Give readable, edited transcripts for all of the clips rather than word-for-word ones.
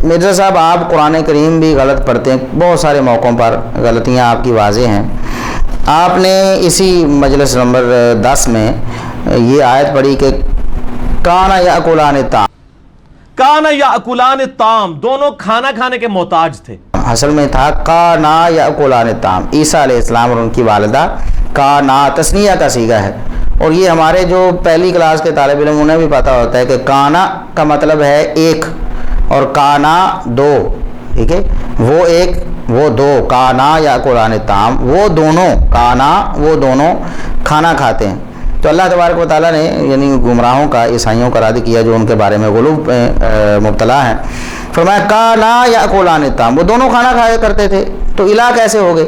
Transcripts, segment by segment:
مرزا صاحب آپ قرآن کریم بھی غلط پڑھتے ہیں، بہت سارے موقعوں پر غلطیاں آپ کی واضح ہیں۔ آپ نے اسی مجلس نمبر 10 میں یہ آیت پڑھی کہ کانا یاکلان الطعام، کانا یاکلان الطعام، دونوں کھانا کھانے کے محتاج تھے۔ اصل میں تھا کانا یاکلان الطعام، عیسیٰ علیہ السلام اور ان کی والدہ، کانا تثنیہ کا صیغہ ہے، اور یہ ہمارے جو پہلی کلاس کے طالب علم انہیں بھی پتہ ہوتا ہے کہ کانا کا مطلب ہے ایک، اور کانا دو، ٹھیک ہے، وہ ایک وہ دو، کانا یاکلان الطعام، وہ دونوں، کانا وہ دونوں کھانا کھاتے ہیں۔ تو اللہ تبارک و تعالیٰ نے یعنی گمراہوں کا، عیسائیوں کا رد کیا جو ان کے بارے میں غلو مبتلا ہیں، فرمایا کانا یاکلان الطعام، وہ دونوں کھانا کھایا کرتے تھے، تو الہ کیسے ہو گئے؟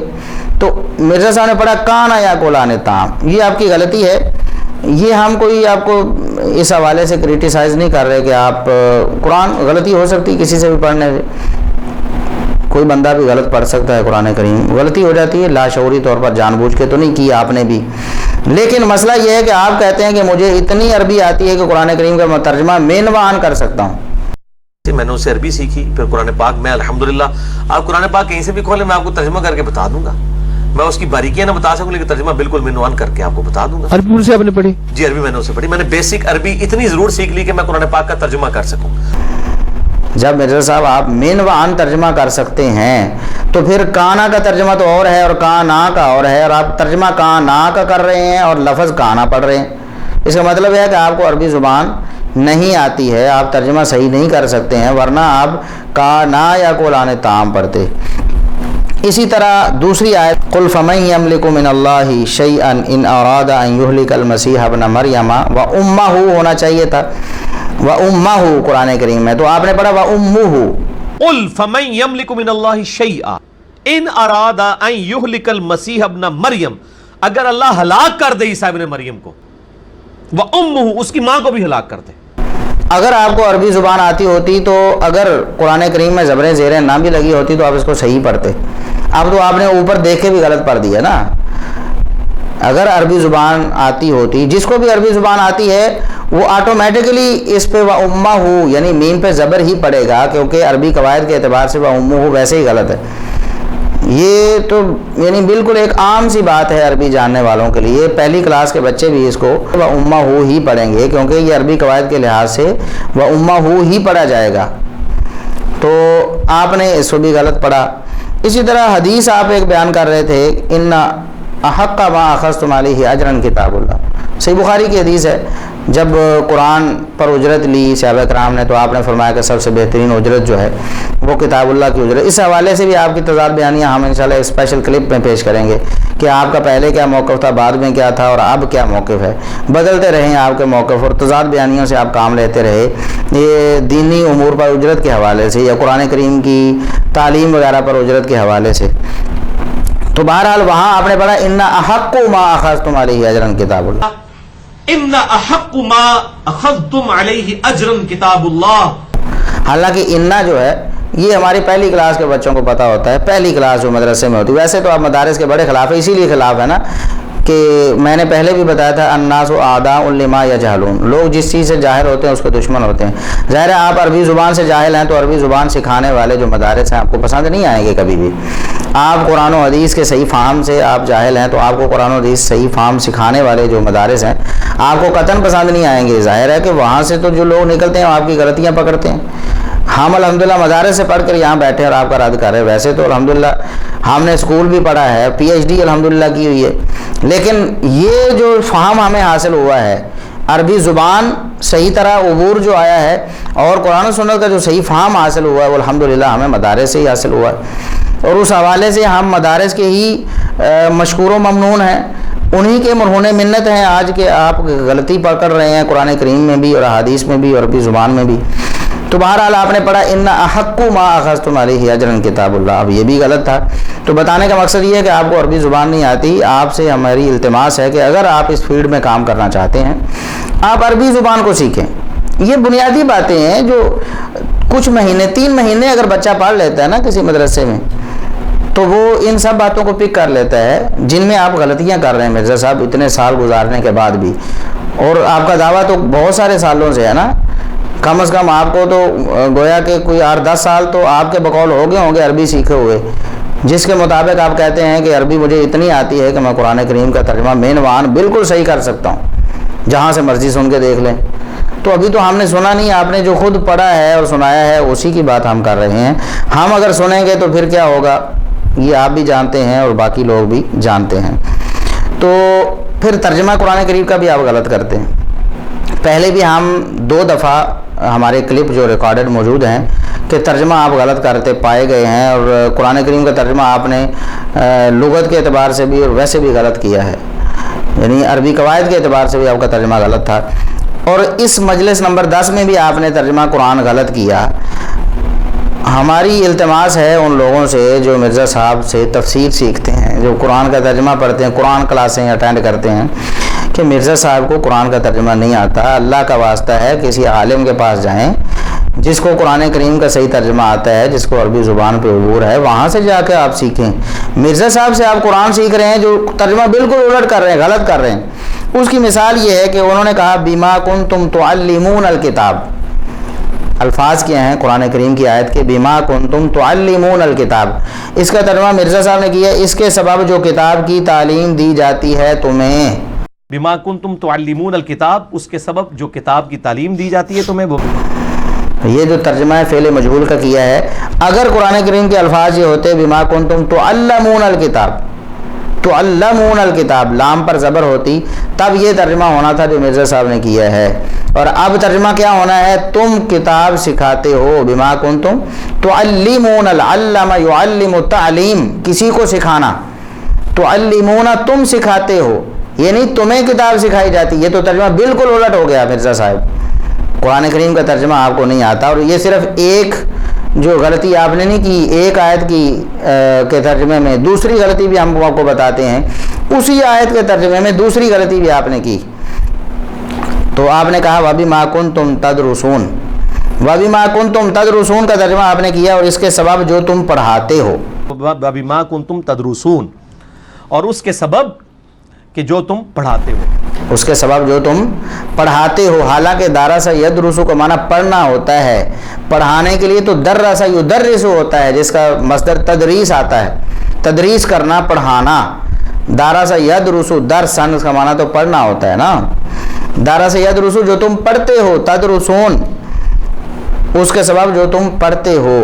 تو مرزا صاحب نے پڑھا کانا یاکلان الطعام، یہ آپ کی غلطی ہے۔ یہ ہم کوئی آپ کو اس حوالے سے کریٹیسائز نہیں کر رہے کہ آپ قرآن، غلطی ہو سکتی کسی سے بھی پڑھنے سے، کوئی بندہ بھی غلط پڑھ سکتا ہے قرآن کریم، غلطی ہو جاتی ہے، لاشعوری طور پر جان بوجھ کے تو نہیں کی آپ نے بھی، لیکن مسئلہ یہ ہے کہ آپ کہتے ہیں کہ مجھے اتنی عربی آتی ہے کہ قرآن کریم کا ترجمہ مینوان کر سکتا ہوں۔ میں نے اسے عربی سیکھی، پھر قرآن پاک میں الحمدللہ، آپ قرآن پاک کہیں سے بھی کھولیں میں آپ کو ترجمہ کر کے بتا دوں گا، میں اس کی باریکیاں نہ بتا سکوں لیکن ترجمہ بالکل مینوان کر کے آپ کو بتا دوں گا۔ عربی سے آپ نے پڑھی؟ جی عربی میں نے اسے پڑھی، میں نے بیسک عربی اتنی ضرور سیکھ لی کہ میں قرآن پاک کا ترجمہ کر سکوں۔ جب مرزا صاحب آپ مینوان ترجمہ کر سکتے ہیں تو پھر کانا کا ترجمہ تو اور ہے اور کانا کا اور ہے، اور آپ ترجمہ کانا کا کر رہے ہیں اور لفظ کانا پڑھ رہے ہیں، اس کا مطلب ہے کہ آپ کو عربی زبان نہیں آتی ہے، آپ ترجمہ صحیح نہیں کر سکتے ہیں، ورنہ آپ کانا یاکلان الطعام پڑھتے۔ اسی طرح دوسری آیت قل فمن یملک من اللہ شیئا ان اراد ان یہلک المسیح ابن مریم وامہ ہونا چاہیے تھا، وامہ قرآن کریم میں، تو آپ نے پڑھا وامہ۔ قل فمن یملک من اللہ شیئا ان اراد ان یہلک المسیح ابن مریم، اگر اللہ ہلاک کر دے عیسیٰ ابن مریم کو، وامہ اس کی ماں کو بھی ہلاک کر دے۔ اگر آپ کو عربی زبان آتی ہوتی تو اگر قرآن کریم میں زبریں زیریں نہ بھی لگی ہوتی تو آپ اس کو صحیح پڑھتے، اب تو آپ نے اوپر دیکھ کے بھی غلط پڑھ دیا نا۔ اگر عربی زبان آتی ہوتی، جس کو بھی عربی زبان آتی ہے وہ آٹومیٹکلی اس پہ وَأُمَّهُ یعنی میم پہ زبر ہی پڑے گا، کیونکہ عربی قواعد کے اعتبار سے وَأُمُّهُ ویسے ہی غلط ہے۔ یہ تو یعنی بالکل ایک عام سی بات ہے عربی جاننے والوں کے لیے، پہلی کلاس کے بچے بھی اس کو وَأُمَّهُ ہی پڑھیں گے، کیونکہ یہ عربی قواعد کے لحاظ سے وَأُمَّهُ ہی پڑھا جائے گا، تو آپ نے اس کو بھی غلط پڑھا۔ اسی طرح حدیث آپ ایک بیان کر رہے تھے ان احق ما اخذتم علیہ اجرا کتاب اللہ، صحیح بخاری کی حدیث ہے، جب قرآن پر اجرت لی صحابہ کرام نے تو آپ نے فرمایا کہ سب سے بہترین اجرت جو ہے وہ کتاب اللہ کی اجرت۔ اس حوالے سے بھی آپ کی تضاد بیانیاں ہم انشاءاللہ اسپیشل کلپ میں پیش کریں گے کہ آپ کا پہلے کیا موقف تھا، بعد میں کیا تھا، اور اب کیا موقف ہے، بدلتے رہیں آپ کے موقف، اور تضاد بیانیوں سے آپ کام لیتے رہے، یہ دینی امور پر اجرت کے حوالے سے یا قرآن کریم کی تعلیم وغیرہ پر اجرت کے حوالے سے۔ تو بہرحال وہاں آپ نے پڑھا ان احق ما اخذتم علیہ اجرا کتاب اللہ، ان احق ما اخذتم علیہ اجرا کتاب اللہ۔ حالانکہ انا جو ہے یہ ہماری پہلی کلاس کے بچوں کو پتہ ہوتا ہے، پہلی کلاس جو مدرسے میں ہوتی ہے، ویسے تو آپ مدارس کے بڑے خلاف ہے، اسی لیے خلاف ہے نا کہ میں نے پہلے بھی بتایا تھا الناس اعداء لما یجہلون، لوگ جس چیز سے جاہل ہوتے ہیں اس کے دشمن ہوتے ہیں۔ ظاہر ہے آپ عربی زبان سے جاہل ہیں تو عربی زبان سکھانے والے جو مدارس ہیں آپ کو پسند نہیں آئیں گے کبھی بھی۔ آپ قرآن و حدیث کے صحیح فہم سے آپ جاہل ہیں تو آپ کو قرآن و حدیث صحیح فہم سکھانے والے جو مدارس ہیں آپ کو قطعاً پسند نہیں آئیں گے۔ ظاہر ہے کہ وہاں سے تو جو لوگ نکلتے ہیں وہ آپ کی غلطیاں پکڑتے ہیں۔ ہم الحمدللہ مدارس سے پڑھ کر یہاں بیٹھے اور آپ کا رد کر رہے ہیں، ویسے تو الحمدللہ ہم نے اسکول بھی پڑھا ہے، پی ایچ ڈی الحمدللہ کی ہوئی ہے، لیکن یہ جو فہم ہمیں حاصل ہوا ہے، عربی زبان صحیح طرح عبور جو آیا ہے اور قرآن و سنت کا جو صحیح فہم حاصل ہوا ہے وہ الحمدللہ ہمیں مدارس سے ہی حاصل ہوا ہے، اور اس حوالے سے ہم مدارس کے ہی مشکور و ممنون ہیں، انہی کے مرہون منت ہیں آج کہ آپ غلطی پکڑ رہے ہیں قرآن کریم میں بھی اور احادیث میں بھی اور عربی زبان میں بھی۔ تو بہرحال آپ نے پڑھا ان احق ما اخذتم علیہ اجرا کتاب اللہ، اب یہ بھی غلط تھا۔ تو بتانے کا مقصد یہ ہے کہ آپ کو عربی زبان نہیں آتی، آپ سے ہماری التماس ہے کہ اگر آپ اس فیلڈ میں کام کرنا چاہتے ہیں آپ عربی زبان کو سیکھیں۔ یہ بنیادی باتیں ہیں جو کچھ مہینے 3 مہینے اگر بچہ پڑھ لیتا ہے نا کسی مدرسے میں تو وہ ان سب باتوں کو پک کر لیتا ہے جن میں آپ غلطیاں کر رہے ہیں مرزا صاحب اتنے سال گزارنے کے بعد بھی، اور آپ کا دعویٰ تو بہت سارے سالوں سے ہے نا کم از کم آپ کو تو گویا کہ کوئی 8-10 سال تو آپ کے بقول ہو گئے ہوں گے عربی سیکھے ہوئے، جس کے مطابق آپ کہتے ہیں کہ عربی مجھے اتنی آتی ہے کہ میں قرآن کریم کا ترجمہ مین وان بالکل صحیح کر سکتا ہوں، جہاں سے مرضی سن کے دیکھ لیں۔ تو ابھی تو ہم نے سنا نہیں، آپ نے جو خود پڑھا ہے اور سنایا ہے اسی کی بات ہم کر رہے ہیں۔ ہم اگر سنیں گے تو پھر کیا ہوگا، یہ آپ بھی جانتے ہیں اور باقی لوگ بھی جانتے ہیں۔ تو پھر ترجمہ قرآن کریم کا بھی آپ غلط کرتے ہیں۔ پہلے بھی ہم 2 دفعہ ہمارے کلپ جو ریکارڈڈ موجود ہیں کہ ترجمہ آپ غلط کرتے پائے گئے ہیں، اور قرآن کریم کا ترجمہ آپ نے لغت کے اعتبار سے بھی اور ویسے بھی غلط کیا ہے، یعنی عربی قواعد کے اعتبار سے بھی آپ کا ترجمہ غلط تھا۔ اور اس مجلس نمبر 10 میں بھی آپ نے ترجمہ قرآن غلط کیا۔ ہماری التماس ہے ان لوگوں سے جو مرزا صاحب سے تفسیر سیکھتے ہیں، جو قرآن کا ترجمہ پڑھتے ہیں، قرآن کلاسیں اٹینڈ کرتے ہیں، کہ مرزا صاحب کو قرآن کا ترجمہ نہیں آتا، اللہ کا واسطہ ہے کسی عالم کے پاس جائیں جس کو قرآن کریم کا صحیح ترجمہ آتا ہے، جس کو عربی زبان پہ عبور ہے، وہاں سے جا کے آپ سیکھیں۔ مرزا صاحب سے آپ قرآن سیکھ رہے ہیں جو ترجمہ بالکل الٹ کر رہے ہیں، غلط کر رہے ہیں۔ اس کی مثال یہ ہے کہ انہوں نے کہا بیما کنتم تعلمون الکتاب، الفاظ کیا ہیں قرآن کریم کی آیت کے، بیما کنتم تعلمون الکتاب، اس کا ترجمہ مرزا صاحب نے کیا اس کے سبب جو کتاب کی تعلیم دی جاتی ہے تمہیں۔ بما کنتم تعلمون الکتاب، اس کے سبب جو کتاب کی تعلیم دی جاتی ہے تمہیں، وہ یہ جو ترجمہ ہے فعل مجہول کا کیا ہے۔ اگر قرآن کریم کے الفاظ یہ ہوتے بما کنتم تعلمون الکتاب، تعلمون الکتاب، لام پر زبر ہوتی، تب یہ ترجمہ ہونا تھا جو مرزا صاحب نے کیا ہے۔ اور اب ترجمہ کیا ہونا ہے، تم کتاب سکھاتے ہو، بما کنتم تعلمون، العلم یعلم تعلیم، کسی کو سکھانا، تعلمون تم سکھاتے ہو، یعنی تمہیں کتاب سکھائی جاتی۔ یہ تو ترجمہ بالکل الٹ ہو گیا مرزا صاحب، قرآن کریم کا ترجمہ آپ کو نہیں آتا۔ اور یہ صرف ایک جو غلطی آپ نے نہیں کی ایک آیت کی کے ترجمے میں، دوسری غلطی بھی ہم آپ کو بتاتے ہیں، اسی آیت کے ترجمے میں دوسری غلطی بھی آپ نے کی۔ تو آپ نے کہا وَبِمَا كُنْتُمْ تَدْرُسُونَ، وَبِمَا كُنْتُمْ تَدْرُسُونَ کا ترجمہ آپ نے کیا، اور اس کے سبب جو تم پڑھاتے ہو، وَبِمَا كُنْتُمْ تَدْرُسُونَ، اور اس کے سبب کہ جو تم پڑھاتے ہو، اس کے سبب جو تم پڑھاتے ہو۔ حالانکہ دارسا یدرسو کا معنی پڑھنا ہوتا ہے، پڑھانے کے لیے تو درسا یدرسو ہوتا ہے، جس کا مصدر تدریس آتا ہے، تدریس کرنا، پڑھانا۔ دارسا یدرسو، درسن کا معنی تو پڑھنا ہوتا ہے نا، دارسا یدرسو جو تم پڑھتے ہو، تدرسون اس کے سبب جو تم پڑھتے ہو،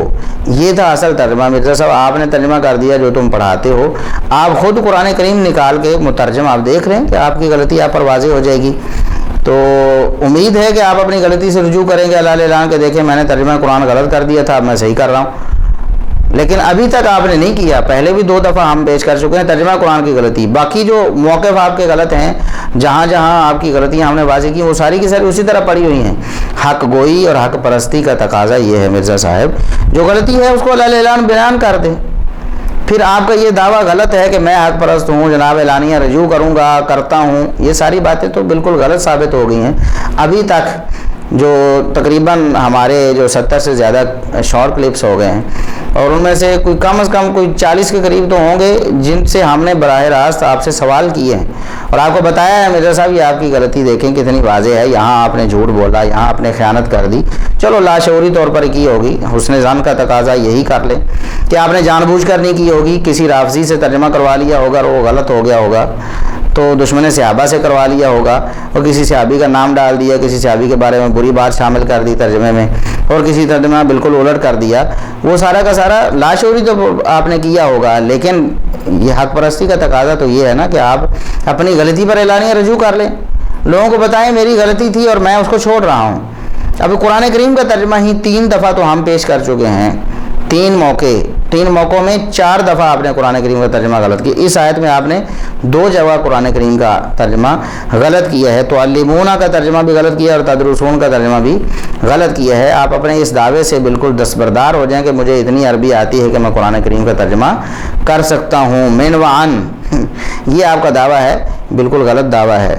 یہ تھا اصل ترجمہ۔ مرزا صاحب آپ نے ترجمہ کر دیا جو تم پڑھاتے ہو۔ آپ خود قرآن کریم نکال کے مترجم آپ دیکھ رہے ہیں کہ آپ کی غلطی آپ پر واضح ہو جائے گی۔ تو امید ہے کہ آپ اپنی غلطی سے رجوع کریں گے اللہ اعلان کے، دیکھیں میں نے ترجمہ قرآن غلط کر دیا تھا، اب میں صحیح کر رہا ہوں۔ لیکن ابھی تک آپ نے نہیں کیا، پہلے بھی 2 دفعہ ہم پیش کر چکے ہیں ترجمہ قرآن کی غلطی، باقی جو موقف آپ کے غلط ہیں، جہاں جہاں آپ کی غلطیاں ہم نے واضح کی، وہ ساری کی ساری اسی طرح پڑی ہوئی ہیں۔ حق گوئی اور حق پرستی کا تقاضا یہ ہے مرزا صاحب، جو غلطی ہے اس کو اللہ اعلان بیان کر دیں۔ پھر آپ کا یہ دعویٰ غلط ہے کہ میں حق پرست ہوں، جناب اعلانیہ رجوع کروں گا، کرتا ہوں، یہ ساری باتیں تو بالکل غلط ثابت ہو گئی ہیں۔ ابھی تک جو تقریباً ہمارے جو 70 سے زیادہ شارٹ کلپس ہو گئے ہیں، اور ان میں سے کوئی کم از کم کوئی 40 کے قریب تو ہوں گے جن سے ہم نے براہ راست آپ سے سوال کیے ہیں اور آپ کو بتایا ہے مرزا صاحب یہ آپ کی غلطی دیکھیں کتنی واضح ہے، یہاں آپ نے جھوٹ بولا، یہاں آپ نے خیانت کر دی۔ چلو لاشعوری طور پر کی ہوگی، حسن ظن کا تقاضا یہی کر لیں کہ آپ نے جان بوجھ کر نہیں کی ہوگی، کسی رافضی سے ترجمہ کروا لیا ہوگا اور وہ غلط ہو گیا ہوگا، تو دشمن صحابہ سے کروا لیا ہوگا اور کسی صحابی کا نام ڈال دیا، کسی صحابی کے بارے میں بری بات شامل کر دی ترجمے میں، اور کسی ترجمہ بالکل الٹ کر دیا، وہ سارا کا سارا لاشعوری تو آپ نے کیا ہوگا۔ لیکن یہ حق پرستی کا تقاضا تو یہ ہے نا کہ آپ اپنی غلطی پر اعلانیہ رجوع کر لیں، لوگوں کو بتائیں میری غلطی تھی اور میں اس کو چھوڑ رہا ہوں۔ اب قرآن کریم کا ترجمہ ہی 3 دفعہ تو ہم پیش کر چکے ہیں، 3 موقعوں میں 4 دفعہ آپ نے قرآن کریم کا ترجمہ غلط کیا۔ اس آیت میں آپ نے 2 جگہ قرآن کریم کا ترجمہ غلط کیا ہے، تعلمون کا ترجمہ بھی غلط کیا اور تدرسون کا ترجمہ بھی غلط کیا ہے۔ آپ اپنے اس دعوے سے بالکل دستبردار ہو جائیں کہ مجھے اتنی عربی آتی ہے کہ میں قرآن کریم کا ترجمہ کر سکتا ہوں، من و عن، یہ آپ کا دعویٰ ہے، بالکل غلط دعویٰ ہے۔